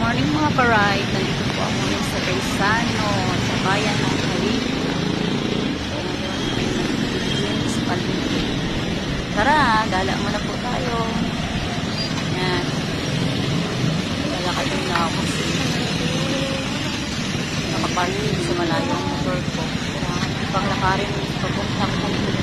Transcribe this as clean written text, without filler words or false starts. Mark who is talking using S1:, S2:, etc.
S1: morning mga ka-ride. Nandito po ako ngayon sa Quezano, sa bayan ng Haligi. So ngayon, sa palengke. Tara, gala muna po tayo. Yan. Lalakad na ako sa nakaparking sa malayo ang motor ko. Kailangan pang lakarin papuntang Haligi.